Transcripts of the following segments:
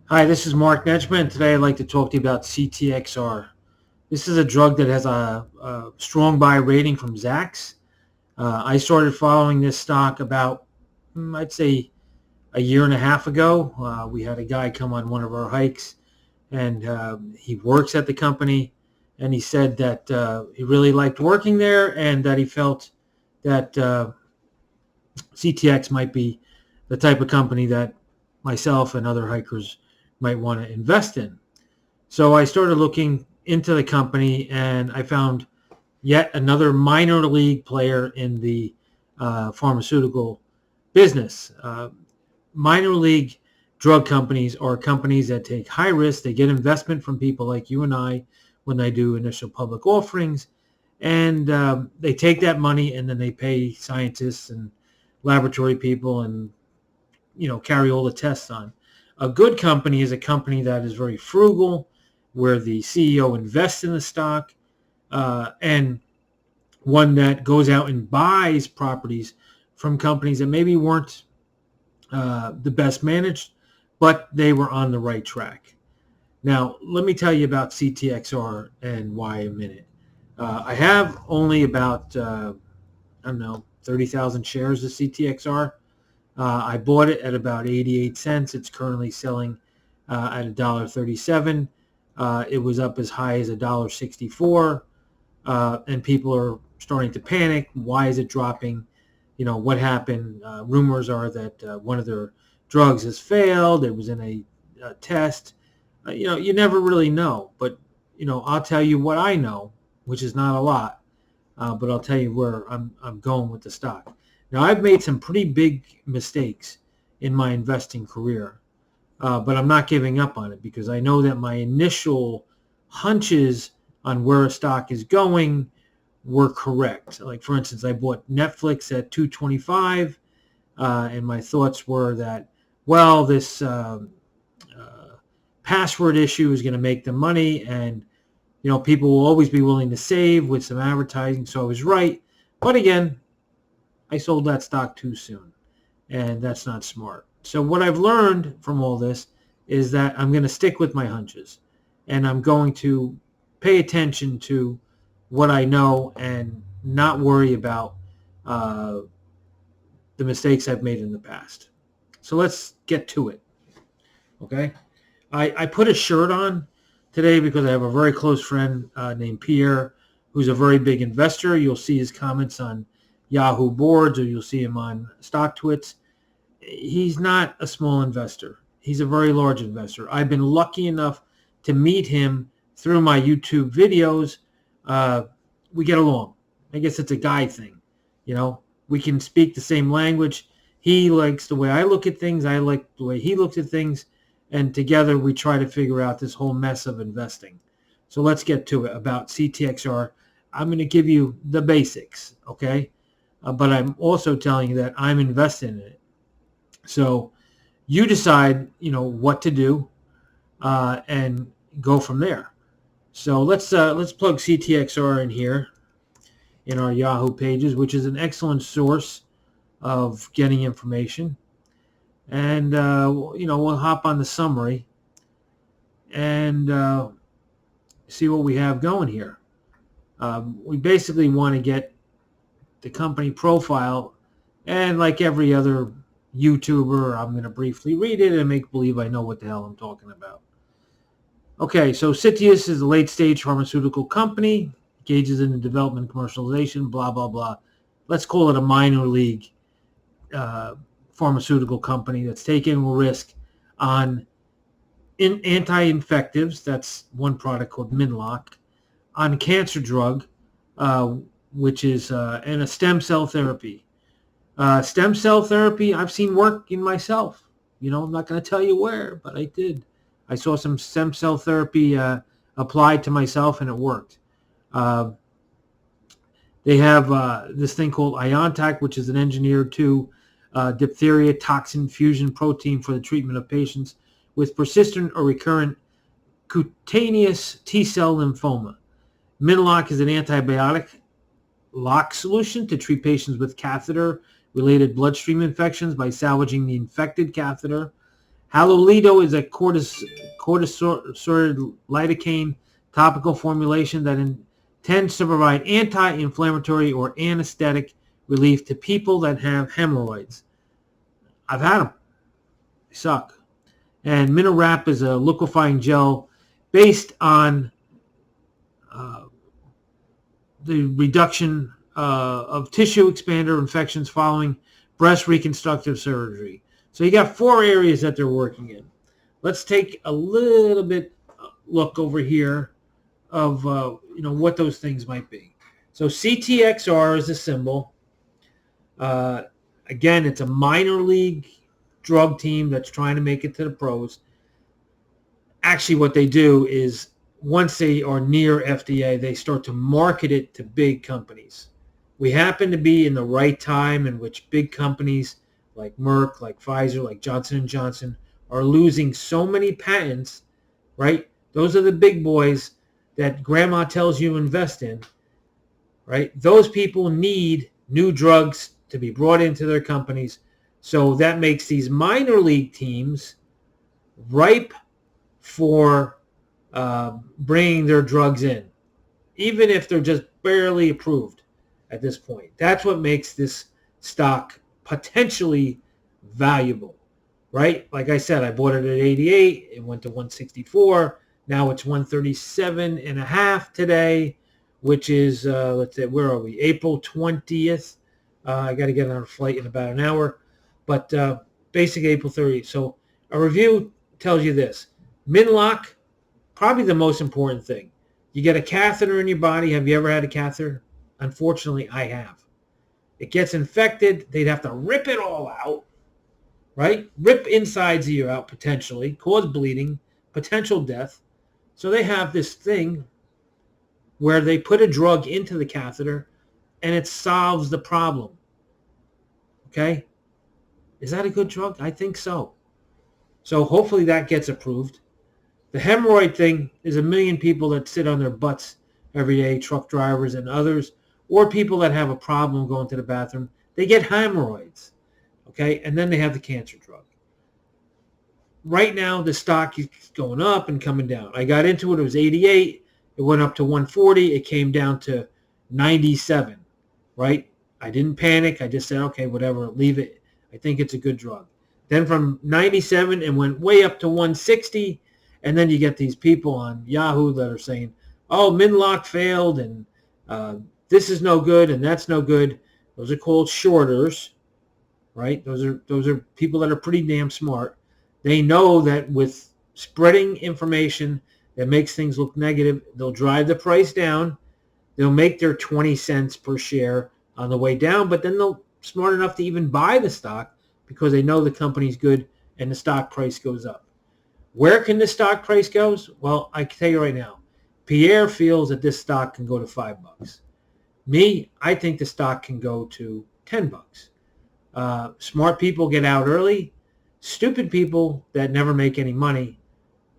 Hi, this is Mark Netchman, and today I'd like to talk to you about CTXR. This is a drug that has a strong buy rating from Zacks. I started following this stock about, I'd say, a year and a half ago. We had a guy come on one of our hikes, and he works at the company, and he said that he really liked working there and that he felt that CTX might be the type of company that myself and other hikers might want to invest in. So I started looking into the company, and I found yet another minor league player in the pharmaceutical business. Minor league drug companies are companies that take high risk. They get investment from people like you and I when they do initial public offerings, and they take that money and then they pay scientists and laboratory people and carry all the tests on. A good company is a company that is very frugal, where the CEO invests in the stock, and one that goes out and buys properties from companies that maybe weren't the best managed, but they were on the right track. Now, let me tell you about CTXR and why in a minute. I have only about, 30,000 shares of CTXR. I bought it at about 88 cents. It's currently selling at $1.37. It was up as high as $1.64, and people are starting to panic. Why is it dropping? What happened? Rumors are that one of their drugs has failed. It was in a test. You never really know. But I'll tell you what I know, which is not a lot. But I'll tell you where I'm going with the stock. Now, I've made some pretty big mistakes in my investing career, but I'm not giving up on it because I know that my initial hunches on where a stock is going were correct. Like, for instance, I bought Netflix at $2.25, and my thoughts were that, well, this password issue is going to make them money, and people will always be willing to save with some advertising. So I was right. But again, I sold that stock too soon, and that's not smart. So what I've learned from all this is that I'm going to stick with my hunches, and I'm going to pay attention to what I know and not worry about the mistakes I've made in the past. So let's get to it. Okay? I put a shirt on today because I have a very close friend named Pierre, who's a very big investor. You'll see his comments on Yahoo boards, or you'll see him on StockTwits. He's not a small investor. He's a very large investor. I've been lucky enough to meet him through my YouTube videos. We get along. I guess it's a guy thing. We can speak the same language. He likes the way I look at things. I like the way he looks at things. And together we try to figure out this whole mess of investing. So let's get to it about CTXR. I'm going to give you the basics, okay? But I'm also telling you that I'm invested in it. So you decide, what to do, and go from there. So let's plug CTXR in here in our Yahoo pages, which is an excellent source of getting information. And we'll hop on the summary and see what we have going here. We basically want to get the company profile, and like every other YouTuber, I'm going to briefly read it and make believe I know what the hell I'm talking about. Okay, so Citius is a late-stage pharmaceutical company, engages in the development and commercialization, blah, blah, blah. Let's call it a minor league pharmaceutical company that's taking a risk on anti-infectives. That's one product called Mino-Lok, on cancer drug, which is and a stem cell therapy. Stem cell therapy, I've seen work in myself. I'm not going to tell you where, but I did. I saw some stem cell therapy applied to myself, and it worked. They have this thing called ONTAK, which is an engineered to diphtheria toxin fusion protein for the treatment of patients with persistent or recurrent cutaneous T-cell lymphoma. Mino-Lok is an antibiotic lock solution to treat patients with catheter-related bloodstream infections by salvaging the infected catheter, Halo-Lido is a corticosteroid-lidocaine topical formulation that intends to provide anti-inflammatory or anesthetic relief to people that have hemorrhoids. I've had them. They suck. And Mino-Wrap is a liquifying gel based on the reduction of tissue expander infections following breast reconstructive surgery. So you got 4 areas that they're working in. Let's take a little bit look over here of what those things might be. So CTXR is a symbol. Again, it's a minor league drug team that's trying to make it to the pros. Actually, what they do is once they are near FDA, they start to market it to big companies. We happen to be in the right time in which big companies like Merck, like Pfizer, like Johnson & Johnson are losing so many patents, right? Those are the big boys that grandma tells you invest in, right? Those people need new drugs to be brought into their companies. So that makes these minor league teams ripe for bringing their drugs in, even if they're just barely approved at this point. That's what makes this stock potentially valuable, right? Like I said, I bought it at 88. It went to 164. Now it's 137.5 today, which is, let's say, where are we? April 20th. I got to get on a flight in about an hour, but basically April 30th. So a review tells you this. Mino-Lok, probably the most important thing. You get a catheter in your body. Have you ever had a catheter? Unfortunately, I have. It gets infected. They'd have to rip it all out, right? Rip insides of you out potentially, cause bleeding, potential death. So they have this thing where they put a drug into the catheter and it solves the problem. Okay? Is that a good drug? I think so. So hopefully that gets approved. The hemorrhoid thing is 1 million people that sit on their butts every day, truck drivers and others, or people that have a problem going to the bathroom. They get hemorrhoids, okay? And then they have the cancer drug. Right now, the stock is going up and coming down. I got into it. It was 88. It went up to 140. It came down to 97, right? I didn't panic. I just said, okay, whatever, leave it. I think it's a good drug. Then from 97, it went way up to 160. And then you get these people on Yahoo that are saying, oh, Mino-Lok failed, and this is no good, and that's no good. Those are called shorters, right? Those are people that are pretty damn smart. They know that with spreading information that makes things look negative, they'll drive the price down. They'll make their 20 cents per share on the way down, but then they'll smart enough to even buy the stock because they know the company's good and the stock price goes up. Where can the stock price go? Well, I can tell you right now, Pierre feels that this stock can go to $5. Me, I think the stock can go to $10. Smart people get out early. Stupid people that never make any money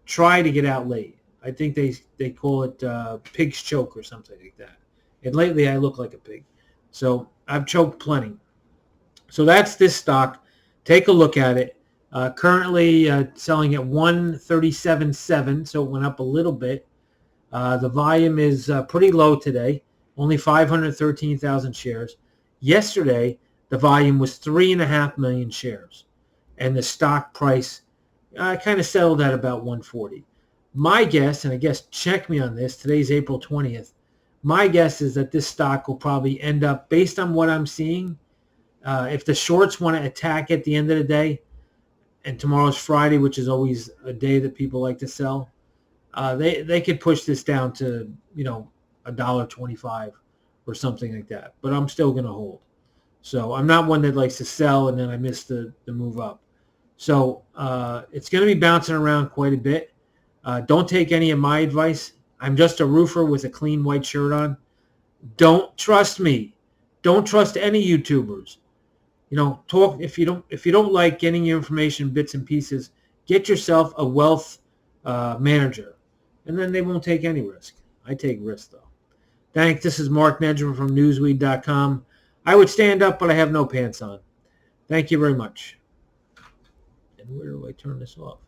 try to get out late. I think they call it pig's choke or something like that. And lately I look like a pig. So I've choked plenty. So that's this stock. Take a look at it. Currently selling at 137.7, so it went up a little bit. The volume is pretty low today, only 513,000 shares. Yesterday, the volume was 3.5 million shares, and the stock price kind of settled at about 140. My guess, and I guess check me on this, today's April 20th, my guess is that this stock will probably end up, based on what I'm seeing, if the shorts want to attack at the end of the day, and tomorrow's Friday, which is always a day that people like to sell, they could push this down to, $1.25 or something like that. But I'm still going to hold. So I'm not one that likes to sell and then I miss the move up. So it's going to be bouncing around quite a bit. Don't take any of my advice. I'm just a roofer with a clean white shirt on. Don't trust me. Don't trust any YouTubers. Talk if you don't like getting your information bits and pieces, get yourself a wealth manager, and then they won't take any risk. I take risks though. Thanks. This is Mark Nedger from Newsweed.com. I would stand up, but I have no pants on. Thank you very much. And where do I turn this off?